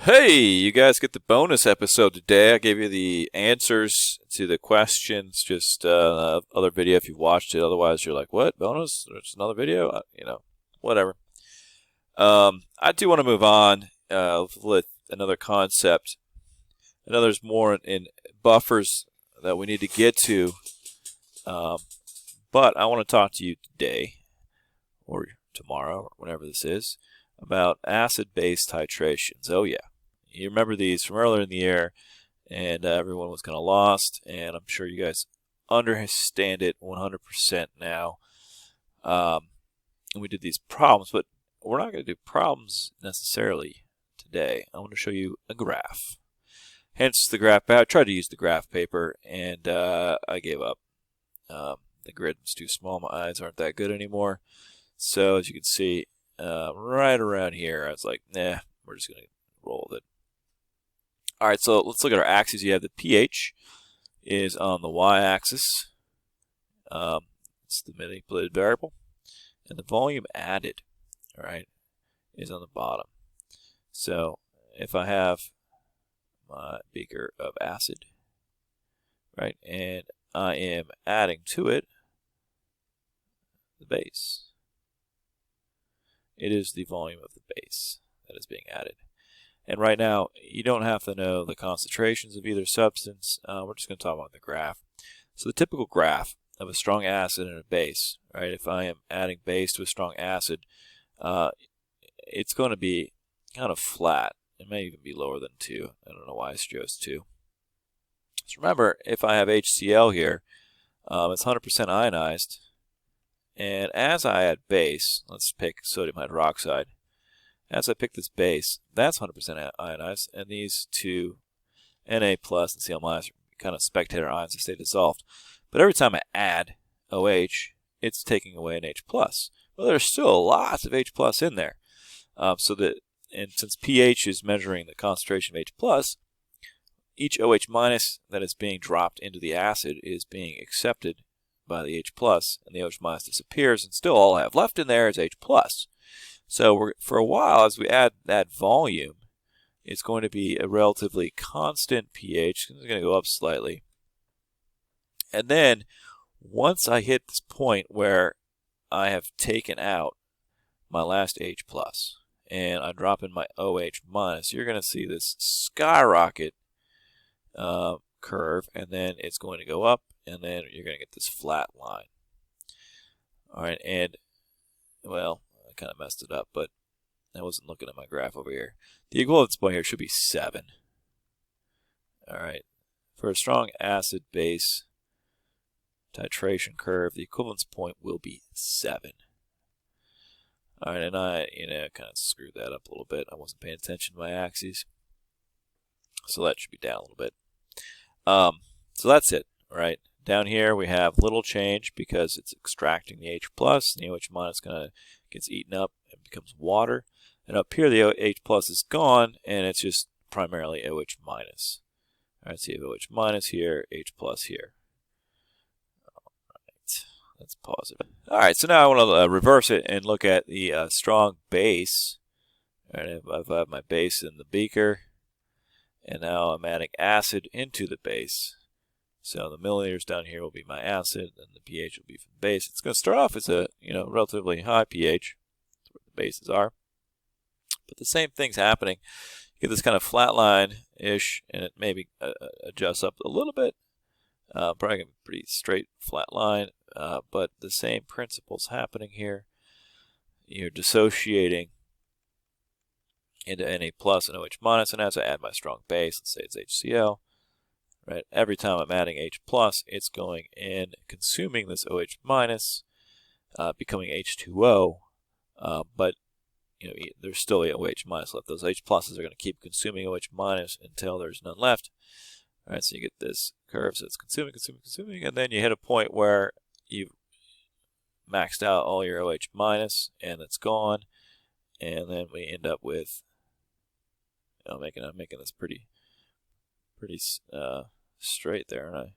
Hey, you guys get the bonus episode today. I gave you the answers to the questions, just other video if you've watched it. Otherwise, you're like, what? Bonus? There's another video? Whatever. I do want to move on with another concept. I know there's more in buffers that we need to get to, um, but I want to talk to you today or tomorrow, or whenever this is, about acid-base titrations. Oh, yeah. You remember these from earlier in the year, and everyone was kind of lost, and I'm sure you guys understand it 100% now. And we did these problems, but we're not going to do problems necessarily today. I want to show you a graph. Hence the graph. I tried to use the graph paper, and I gave up. The grid was too small. My eyes aren't that good anymore. So as you can see, right around here, I was like, nah, we're just going to roll with it. All right, so let's look at our axes. You have the pH is on the y-axis. It's the manipulated variable. And the volume added, all right, is on the bottom. So if I have my beaker of acid, right, and I am adding to it the base, it is the volume of the base that is being added. And right now, you don't have to know the concentrations of either substance. We're just going to talk about the graph. So the typical graph of a strong acid and a base, right? If I am adding base to a strong acid, it's going to be kind of flat. It may even be lower than 2. I don't know why I chose 2. So remember, if I have HCl here, it's 100% ionized. And as I add base, let's pick sodium hydroxide. As I pick this base, that's 100% ionized, and these two Na plus and Cl minus are kind of spectator ions that stay dissolved. But every time I add OH, it's taking away an H plus. Well, there's still lots of H plus in there. And since pH is measuring the concentration of H plus, each OH minus that is being dropped into the acid is being accepted by the H plus, and the OH minus disappears, and still all I have left in there is H plus. So for a while, as we add that volume, it's going to be a relatively constant pH. It's going to go up slightly. And then once I hit this point where I have taken out my last H plus and I drop in my OH minus, you're going to see this skyrocket curve, and then it's going to go up, and then you're going to get this flat line. All right, and well, I kind of messed it up, but I wasn't looking at my graph over here. The equivalence point here should be 7. All right, for a strong acid-base titration curve, the equivalence point will be 7. All right, and I, kind of screwed that up a little bit. I wasn't paying attention to my axes, so that should be down a little bit. So that's it, all right? Down here we have little change because it's extracting the H plus, and the OH minus kind of gets eaten up and becomes water. And up here the OH plus is gone, and it's just primarily OH minus. All right, so you have OH minus here, H plus here. All right, let's pause it. All right, so now I want to reverse it and look at the strong base. All right, I've got my base in the beaker, and now I'm adding acid into the base. So the milliliters down here will be my acid, and the pH will be from the base. It's going to start off as a relatively high pH. That's where the bases are. But the same thing's happening. You get this kind of flat line-ish, and it maybe adjusts up a little bit. Probably going to be a pretty straight flat line, but the same principle's happening here. You're dissociating into Na plus and OH minus, and as I add my strong base, let's say it's HCl, right? Every time I'm adding H plus, it's going in, consuming this OH minus, becoming H2O, but there's still a OH minus left. Those H pluses are going to keep consuming OH minus until there's none left. All right, so you get this curve, so it's consuming, and then you hit a point where you've maxed out all your OH minus, and it's gone, and then we end up with I'm making this pretty straight there, aren't I?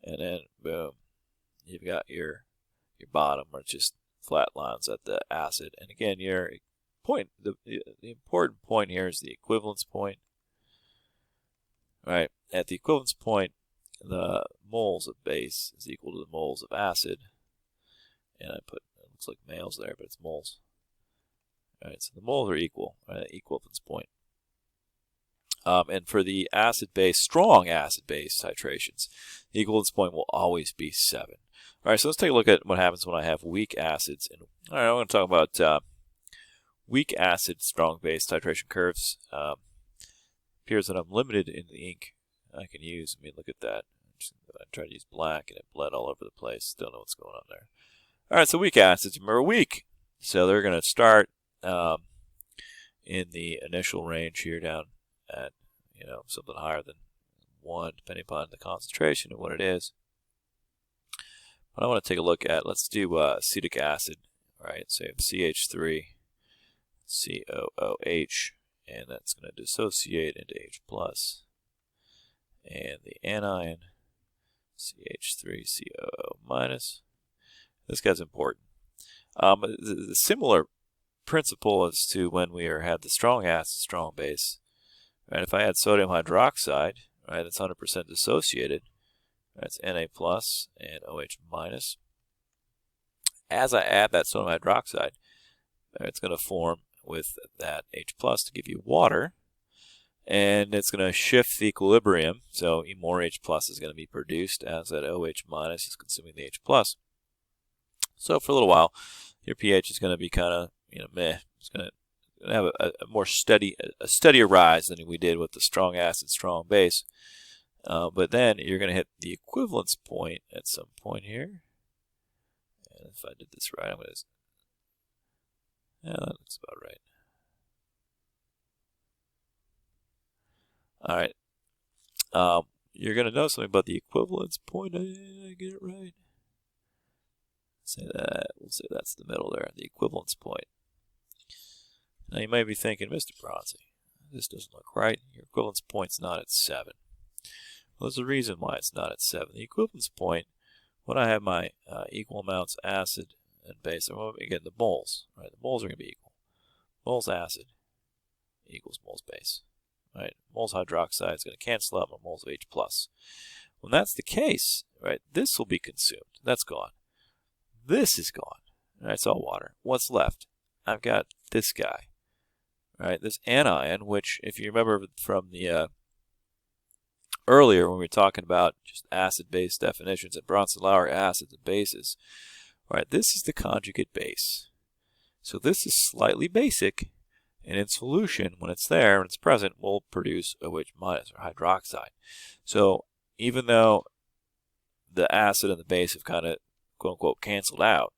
And then boom, you've got your bottom where it's just flat lines at the acid. And again, you're important point here is the equivalence point. Right, at the equivalence point, the moles of base is equal to the moles of acid, and I put, it looks like males there, but it's moles. All right, so the moles are equal, right, equivalence point. And for the strong acid-base titrations, the equivalence point will always be 7. All right, so let's take a look at what happens when I have weak acids. And all right, I'm going to talk about weak acid strong base titration curves. Appears that I'm limited in the ink I can use. I mean, look at that. I tried to use black and it bled all over the place. Don't know what's going on there. All right, so weak acids, remember, weak. So they're going to start in the initial range here down at, something higher than 1, depending upon the concentration of what it is. But I want to take a look at, let's do acetic acid, right? So you have CH3, COOH, and that's going to dissociate into H+. And the anion, CH3COO-. This guy's important. The similar principle as to when we had the strong acid, strong base. Right? If I had sodium hydroxide, right, that's 100% dissociated. That's Na plus and OH-. As I add that sodium hydroxide, it's going to form with that H+ to give you water, and it's going to shift the equilibrium, so more H+ is going to be produced as that OH- is consuming the H+. So for a little while, your pH is going to be kind of, meh. It's going to have a more steadier rise than we did with the strong acid, strong base. But then you're going to hit the equivalence point at some point here. And if I did this right, I'm going to... Yeah, that looks about right. All right. You're going to know something about the equivalence point. Did I get it right? Say that. We'll say that's the middle there, the equivalence point. Now you may be thinking, Mr. Bronzy, this doesn't look right. Your equivalence point's not at 7. Well, there's a reason why it's not at 7. The equivalence point, when I have my equal amounts acid and base, well, again, the moles, right? The moles are going to be equal. Moles acid equals moles base, right? Moles hydroxide is going to cancel out my moles of H+. When that's the case, right, this will be consumed. That's gone. This is gone. Right, it's all water. What's left? I've got this guy, right? This anion, which, if you remember from the earlier when we were talking about just acid-base definitions and Bronson-Lowry acids and bases, right? This is the conjugate base. So this is slightly basic, and in solution, when it's there, when it's present, will produce OH- or hydroxide. So even though the acid and the base have kind of quote-unquote canceled out,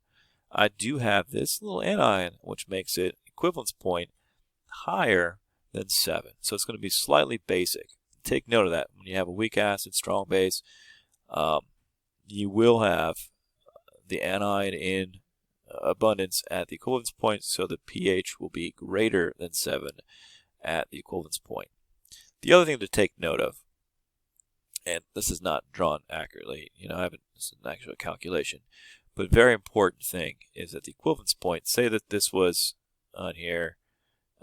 I do have this little anion, which makes it equivalence point higher than 7. So it's going to be slightly basic. Take note of that. When you have a weak acid, strong base, you will have the anion in abundance at the equivalence point, so the pH will be greater than 7 at the equivalence point. The other thing to take note of, and this is not drawn accurately, this is an actual calculation, but very important thing is at the equivalence point, say that this was on here,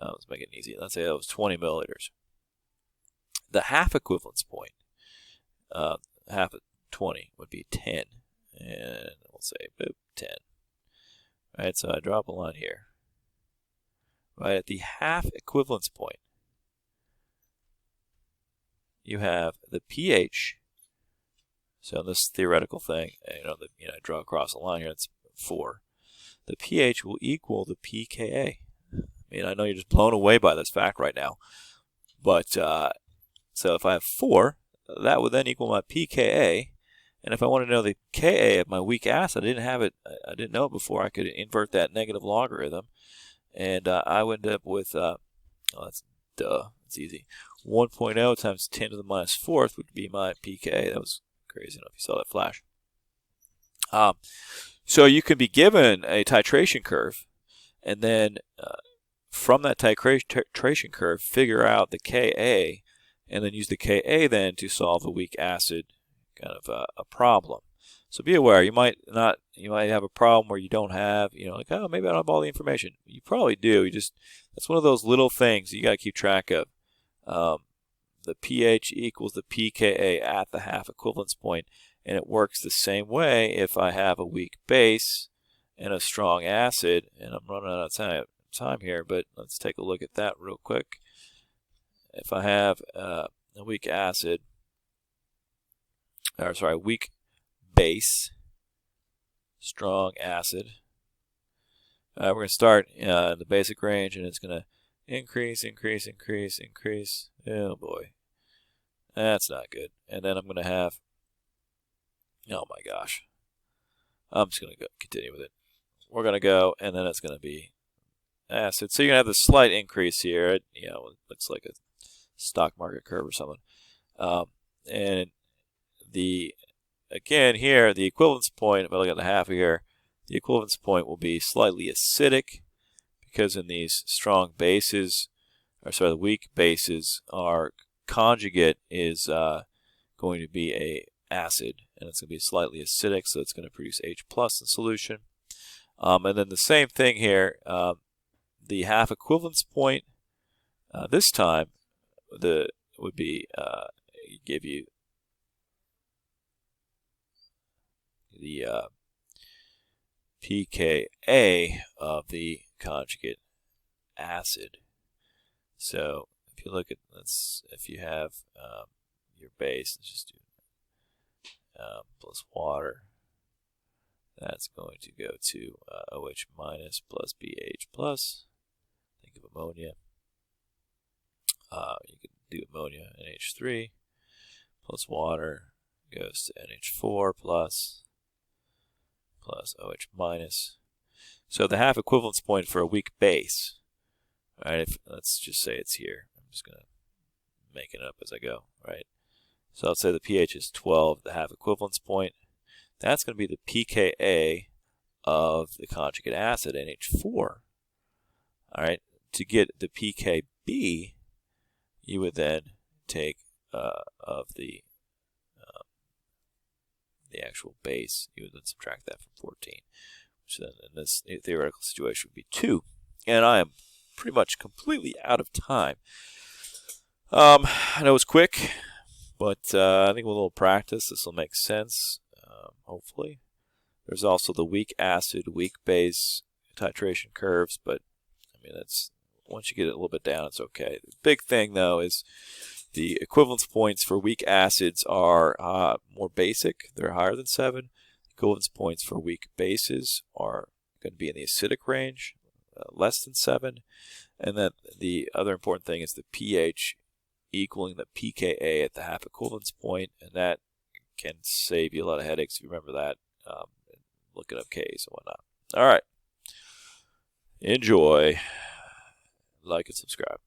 let's make it easy, let's say that was 20 milliliters. The half equivalence point, half of 20 would be 10, and we'll say boop, 10. Right, so I drop a line here. Right at the half equivalence point, you have the pH. So in this theoretical thing, I draw across a line here. It's 4. The pH will equal the pKa. I know you're just blown away by this fact right now, but so if I have 4, that would then equal my pKa. And if I want to know the Ka of my weak acid, I didn't know it before. I could invert that negative logarithm, and I would end up with, it's easy. 1.0 times 10 to the minus 4th would be my pKa. That was crazy. I don't know if you saw that flash. So you can be given a titration curve, and then from that titration curve, figure out the Ka, and then use the Ka then to solve a weak acid kind of a problem. So be aware. You might have a problem where you don't have, like, oh, maybe I don't have all the information. You probably do. That's one of those little things you got to keep track of. The pH equals the pKa at the half equivalence point, and it works the same way if I have a weak base and a strong acid. And I'm running out of time here, but let's take a look at that real quick. If I have a weak acid, or sorry, weak base, strong acid, we're going to start in the basic range, and it's going to increase. Oh boy, that's not good. And then I'm going to have, oh my gosh, I'm just going to continue with it. We're going to go, and then it's going to be acid. So you're going to have this slight increase here. It looks like a stock market curve or something. And again here, the equivalence point, if I look at the half here, the equivalence point will be slightly acidic, because in these strong bases, or sorry, the weak bases, our conjugate is going to be a acid, and it's going to be slightly acidic, so it's going to produce H+ in solution. And then the same thing here, the half equivalence point this time would be give you the pKa of the conjugate acid. So if you look at, if you have your base, let's just do plus water, that's going to go to OH- plus BH+. Think of ammonia. You can do ammonia, NH3, plus water goes to NH4 plus OH-. So the half equivalence point for a weak base, right? Let's just say it's here. I'm just going to make it up as I go, right? So let's say the pH is 12, the half equivalence point. That's going to be the pKa of the conjugate acid, NH4. All right. To get the pKb, you would then take of the actual base, you would then subtract that from 14, which then in this theoretical situation would be 2. And I am pretty much completely out of time. I know it's quick, but I think with a little practice, this will make sense, hopefully. There's also the weak acid, weak base titration curves, but I mean, that's, once you get it a little bit down, it's okay. The big thing, though, is the equivalence points for weak acids are more basic. They're higher than 7. Equivalence points for weak bases are going to be in the acidic range, less than 7. And then the other important thing is the pH equaling the pKa at the half equivalence point, and that can save you a lot of headaches if you remember that, looking up Ks and whatnot. All right. Enjoy. Like and subscribe.